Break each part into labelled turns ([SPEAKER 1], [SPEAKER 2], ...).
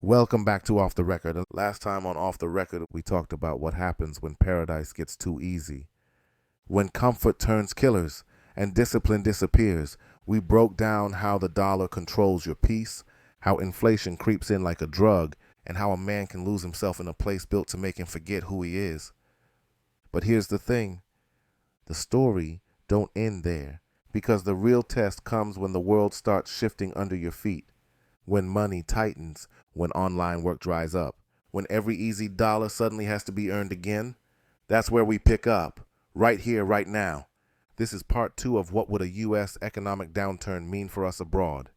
[SPEAKER 1] Welcome back to Off the Record. Last time on Off the Record, we talked about what happens when paradise gets too easy. When comfort turns killers and discipline disappears. We broke down how the dollar controls your peace, how inflation creeps in like a drug, and how a man can lose himself in a place built to make him forget who he is. But here's the thing. The story don't end there, because the real test comes when the world starts shifting under your feet. When money tightens, when online work dries up, when every easy dollar suddenly has to be earned again. That's where we pick up, right here, right now. This is part 2 of what would a U.S. economic downturn mean for us abroad.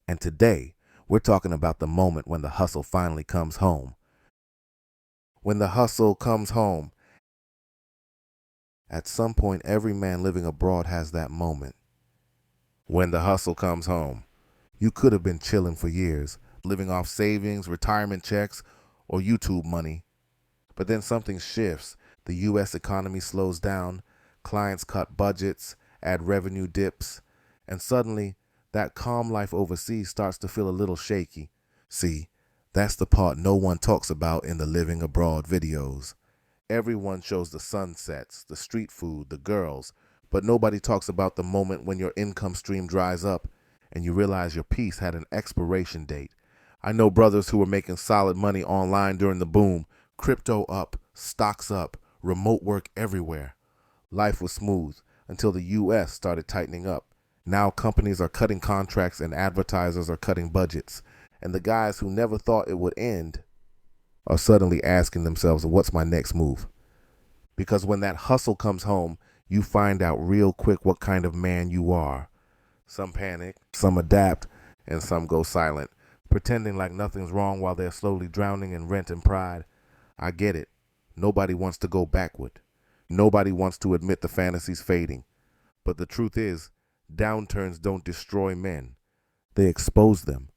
[SPEAKER 1] And today, we're talking about the moment when the hustle finally comes home. When the hustle comes home. At some point, every man living abroad has that moment. When the hustle comes home. You could have been chilling for years, living off savings, retirement checks, or YouTube money. But then something shifts. The U.S. economy slows down, clients cut budgets, ad revenue dips, and suddenly that calm life overseas starts to feel a little shaky. See, that's the part no one talks about in the living abroad videos. Everyone shows the sunsets, the street food, the girls, but nobody talks about the moment when your income stream dries up and you realize your piece had an expiration date. I know brothers who were making solid money online during the boom, crypto up, stocks up, remote work everywhere. Life was smooth until the U.S. started tightening up. Now companies are cutting contracts and advertisers are cutting budgets. And the guys who never thought it would end are suddenly asking themselves, what's my next move? Because when that hustle comes home, you find out real quick what kind of man you are. Some panic, some adapt, and some go silent, pretending like nothing's wrong while they're slowly drowning in rent and pride. I get it. Nobody wants to go backward. Nobody wants to admit the fantasy's fading. But the truth is, downturns don't destroy men. They expose them.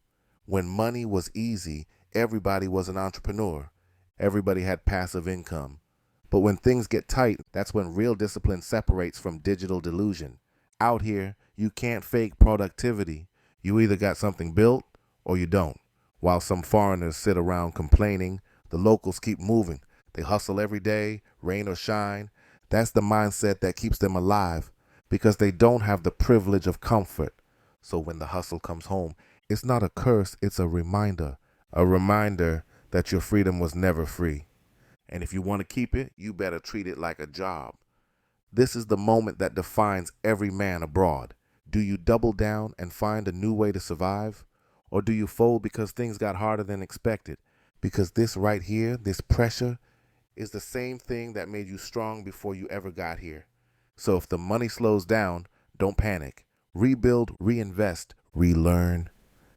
[SPEAKER 1] When money was easy, everybody was an entrepreneur. Everybody had passive income. But when things get tight, that's when real discipline separates from digital delusion. Out here, you can't fake productivity. You either got something built or you don't. While some foreigners sit around complaining, the locals keep moving. They hustle every day, rain or shine. That's the mindset that keeps them alive, because they don't have the privilege of comfort. So when the hustle comes home, it's not a curse, it's a reminder. A reminder that your freedom was never free. And if you want to keep it, you better treat it like a job. This is the moment that defines every man abroad. Do you double down and find a new way to survive? Or do you fold because things got harder than expected? Because this right here, this pressure, is the same thing that made you strong before you ever got here. So if the money slows down, don't panic. Rebuild, reinvest, relearn.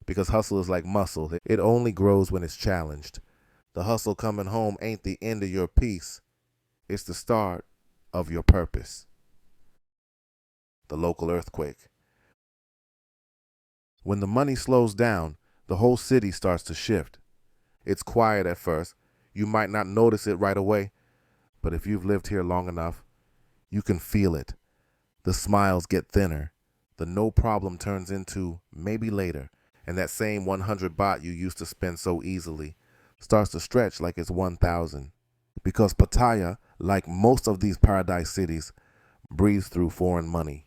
[SPEAKER 1] Because hustle is like muscle. It only grows when it's challenged. The hustle coming home ain't the end of your piece. It's the start of your purpose. The local earthquake. When the money slows down, the whole city starts to shift. It's quiet at first. You might not notice it right away, but if you've lived here long enough, you can feel it. The smiles get thinner. The no problem turns into maybe later, and that same 100 baht you used to spend so easily starts to stretch like it's 1,000. Because Pattaya, like most of these paradise cities, breathes through foreign money.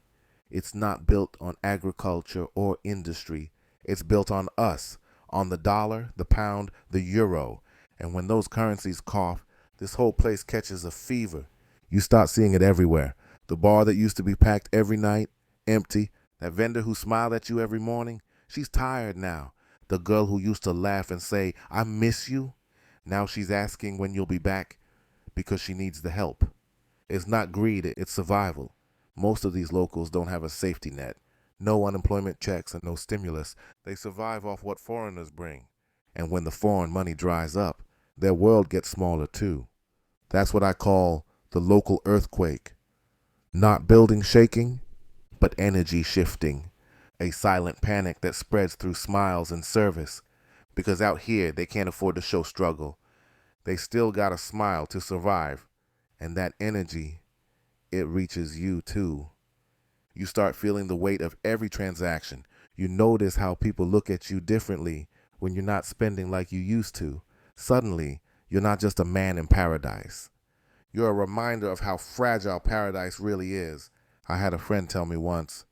[SPEAKER 1] It's not built on agriculture or industry. It's built on us, on the dollar, the pound, the euro. And when those currencies cough, this whole place catches a fever. You start seeing it everywhere. The bar that used to be packed every night, empty. That vendor who smiled at you every morning, she's tired now. The girl who used to laugh and say, I miss you, now she's asking when you'll be back because she needs the help. It's not greed, it's survival. Most of these locals don't have a safety net. No unemployment checks and no stimulus. They survive off what foreigners bring. And when the foreign money dries up, their world gets smaller too. That's what I call the local earthquake. Not building shaking, but energy shifting. A silent panic that spreads through smiles and service. Because out here, they can't afford to show struggle. They still gotta smile to survive. And that energy, it reaches you too. You start feeling the weight of every transaction. You notice how people look at you differently when you're not spending like you used to, suddenly you're not just a man in paradise. You're a reminder of how fragile paradise really is. I had a friend tell me once,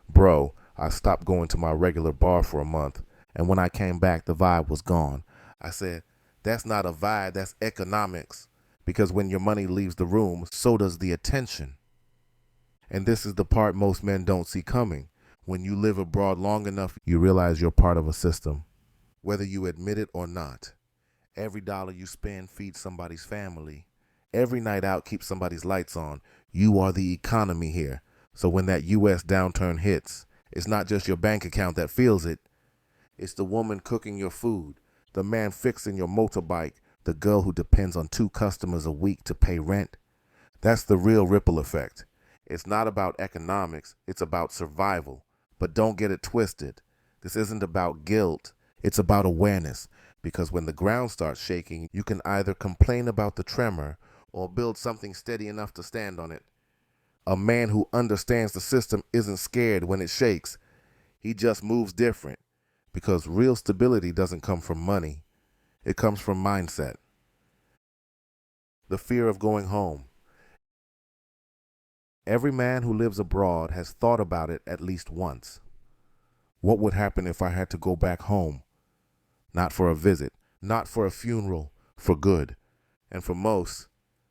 [SPEAKER 1] "Bro, I stopped going to my regular bar for a month, and when I came back, the vibe was gone." I said, "That's not a vibe, that's economics. Because when your money leaves the room, so does the attention." And this is the part most men don't see coming. When you live abroad long enough, you realize you're part of a system. Whether you admit it or not, every dollar you spend feeds somebody's family. Every night out keeps somebody's lights on. You are the economy here. So when that U.S. downturn hits, it's not just your bank account that feels it. It's the woman cooking your food, the man fixing your motorbike, the girl who depends on 2 customers a week to pay rent. That's the real ripple effect. It's not about economics, it's about survival. But don't get it twisted. This isn't about guilt, it's about awareness. Because when the ground starts shaking, you can either complain about the tremor or build something steady enough to stand on it. A man who understands the system isn't scared when it shakes. He just moves different. Because real stability doesn't come from money. It comes from mindset. The fear of going home. Every man who lives abroad has thought about it at least once. What would happen if I had to go back home? Not for a visit, not for a funeral, for good. And for most,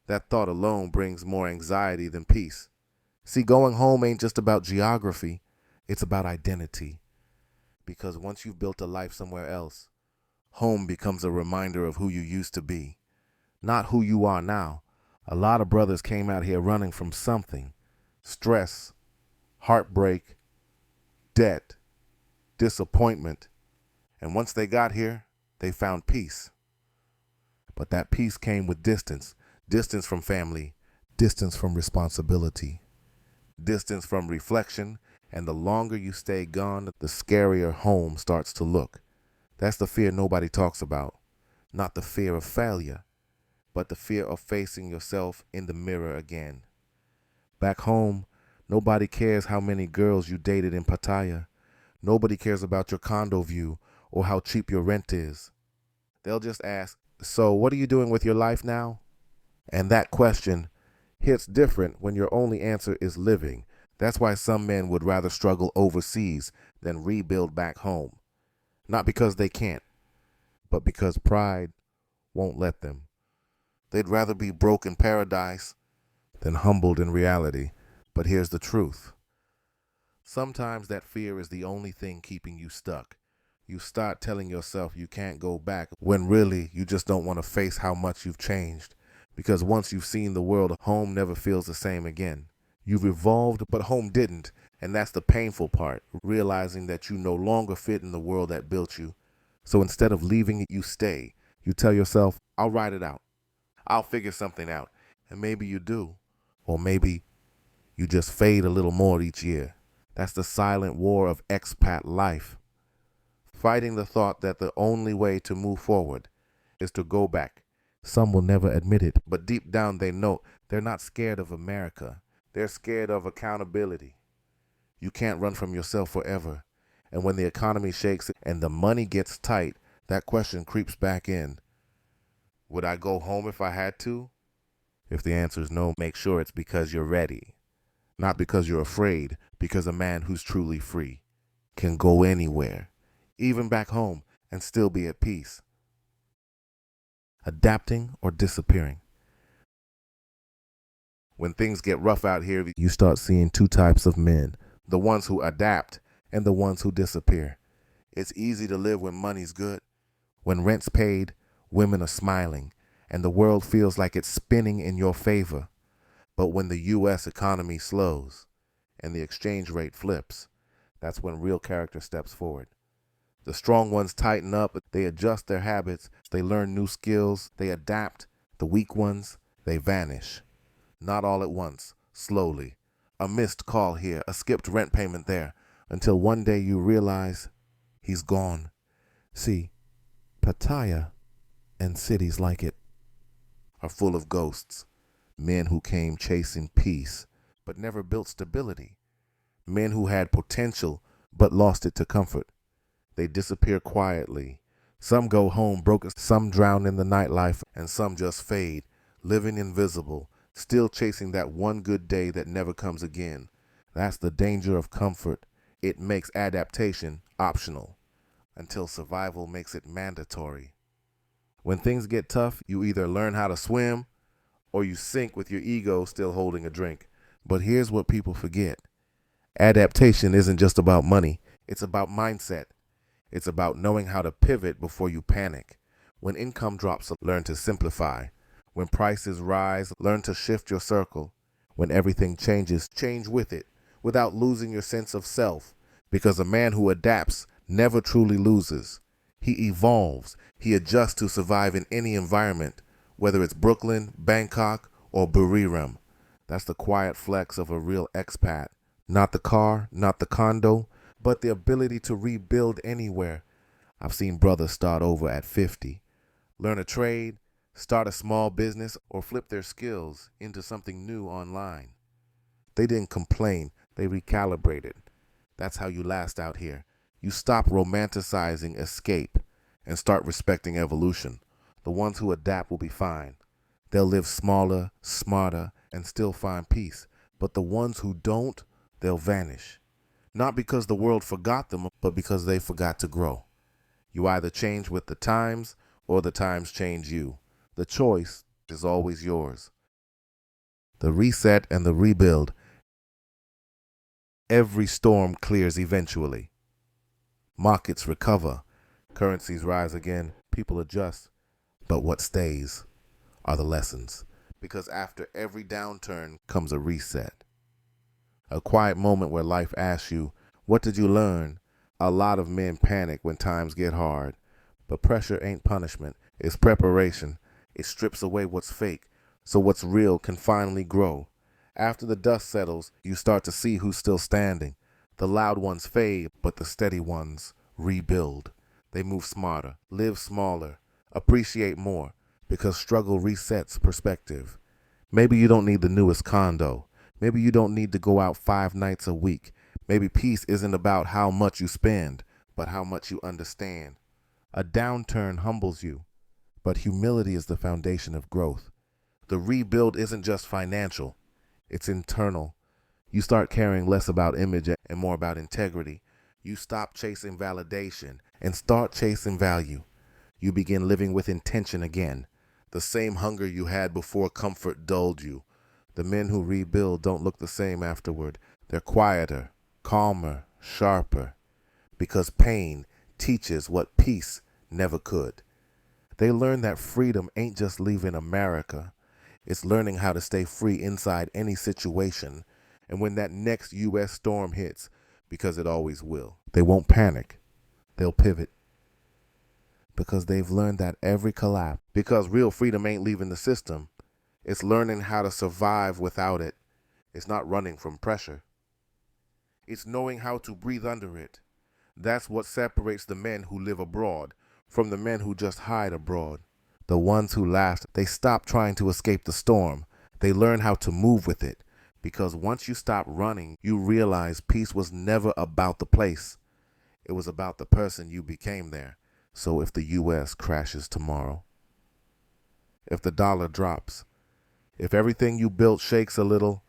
[SPEAKER 1] that thought alone brings more anxiety than peace. See, going home ain't just about geography, it's about identity. Because once you've built a life somewhere else, home becomes a reminder of who you used to be, not who you are now. A lot of brothers came out here running from something: stress, heartbreak, debt, disappointment. And once they got here, they found peace. But that peace came with distance. Distance from family, distance from responsibility, distance from reflection. And the longer you stay gone, the scarier home starts to look. That's the fear nobody talks about. Not the fear of failure, but the fear of facing yourself in the mirror again. Back home, nobody cares how many girls you dated in Pattaya. Nobody cares about your condo view or how cheap your rent is. They'll just ask, "So what are you doing with your life now?" And that question hits different when your only answer is living. That's why some men would rather struggle overseas than rebuild back home. Not because they can't, but because pride won't let them. They'd rather be broke in paradise than humbled in reality. But here's the truth. Sometimes that fear is the only thing keeping you stuck. You start telling yourself you can't go back when really you just don't want to face how much you've changed. Because once you've seen the world, home never feels the same again. You've evolved, but home didn't. And that's the painful part, realizing that you no longer fit in the world that built you. So instead of leaving it, you stay. You tell yourself, "I'll ride it out. I'll figure something out." And maybe you do. Or maybe you just fade a little more each year. That's the silent war of expat life. Fighting the thought that the only way to move forward is to go back. Some will never admit it, but deep down they know they're not scared of America. They're scared of accountability. You can't run from yourself forever. And when the economy shakes and the money gets tight, that question creeps back in. Would I go home if I had to? If the answer is no, make sure it's because you're ready. Not because you're afraid, because a man who's truly free can go anywhere, even back home, and still be at peace. Adapting or disappearing. When things get rough out here, you start seeing 2 types of men: the ones who adapt and the ones who disappear. It's easy to live when money's good. When rent's paid, women are smiling, and the world feels like it's spinning in your favor. But when the U.S. economy slows and the exchange rate flips, that's when real character steps forward. The strong ones tighten up, they adjust their habits, they learn new skills, they adapt. The weak ones, they vanish. Not all at once, slowly. A missed call here, a skipped rent payment there, until one day you realize he's gone. See, Pattaya and cities like it are full of ghosts. Men who came chasing peace, but never built stability. Men who had potential, but lost it to comfort. They disappear quietly, Some go home broken, some drown in the nightlife, and some just fade, living invisible, still chasing that one good day that never comes again. That's the danger of comfort. It makes adaptation optional until survival makes it mandatory. When things get tough, you either learn how to swim or you sink with your ego still holding a drink. But here's what people forget. Adaptation isn't just about money. It's about mindset. It's about knowing how to pivot before you panic. When income drops, learn to simplify. When prices rise, learn to shift your circle. When everything changes, change with it without losing your sense of self. Because a man who adapts never truly loses. He evolves. He adjusts to survive in any environment, whether it's Brooklyn, Bangkok, or Buriram. That's the quiet flex of a real expat. Not the car, not the condo, but the ability to rebuild anywhere. I've seen brothers start over at 50, learn a trade, start a small business, or flip their skills into something new online. They didn't complain, they recalibrated. That's how you last out here. You stop romanticizing escape and start respecting evolution. The ones who adapt will be fine. They'll live smaller, smarter, and still find peace. But the ones who don't, they'll vanish. Not because the world forgot them, but because they forgot to grow. You either change with the times or the times change you. The choice is always yours. The reset and the rebuild. Every storm clears eventually. Markets recover. Currencies rise again. People adjust. But what stays are the lessons. Because after every downturn comes a reset. A quiet moment where life asks you, what did you learn? A lot of men panic when times get hard. But pressure ain't punishment. It's preparation. It strips away what's fake, so what's real can finally grow. After the dust settles, you start to see who's still standing. The loud ones fade, but the steady ones rebuild. They move smarter, live smaller, appreciate more, because struggle resets perspective. Maybe you don't need the newest condo. Maybe you don't need to go out 5 nights a week. Maybe peace isn't about how much you spend, but how much you understand. A downturn humbles you, but humility is the foundation of growth. The rebuild isn't just financial, it's internal. You start caring less about image and more about integrity. You stop chasing validation and start chasing value. You begin living with intention again, the same hunger you had before comfort dulled you. The men who rebuild don't look the same afterward. They're quieter, calmer, sharper, because pain teaches what peace never could. They learn that freedom ain't just leaving America. It's learning how to stay free inside any situation. And when that next U.S. storm hits, because it always will, they won't panic. They'll pivot. Because they've learned that every collapse, because real freedom ain't leaving the system. It's learning how to survive without it. It's not running from pressure. It's knowing how to breathe under it. That's what separates the men who live abroad from the men who just hide abroad. The ones who last, they stop trying to escape the storm. They learn how to move with it. Because once you stop running, you realize peace was never about the place. It was about the person you became there. So if the U.S. crashes tomorrow, if the dollar drops, if everything you built shakes a little,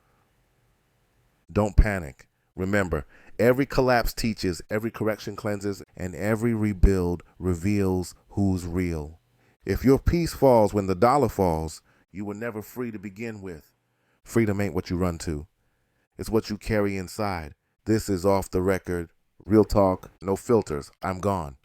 [SPEAKER 1] don't panic. Remember, every collapse teaches, every correction cleanses, and every rebuild reveals who's real. If your peace falls when the dollar falls, you were never free to begin with. Freedom ain't what you run to. It's what you carry inside. This is Off the Record. Real talk, no filters. I'm gone.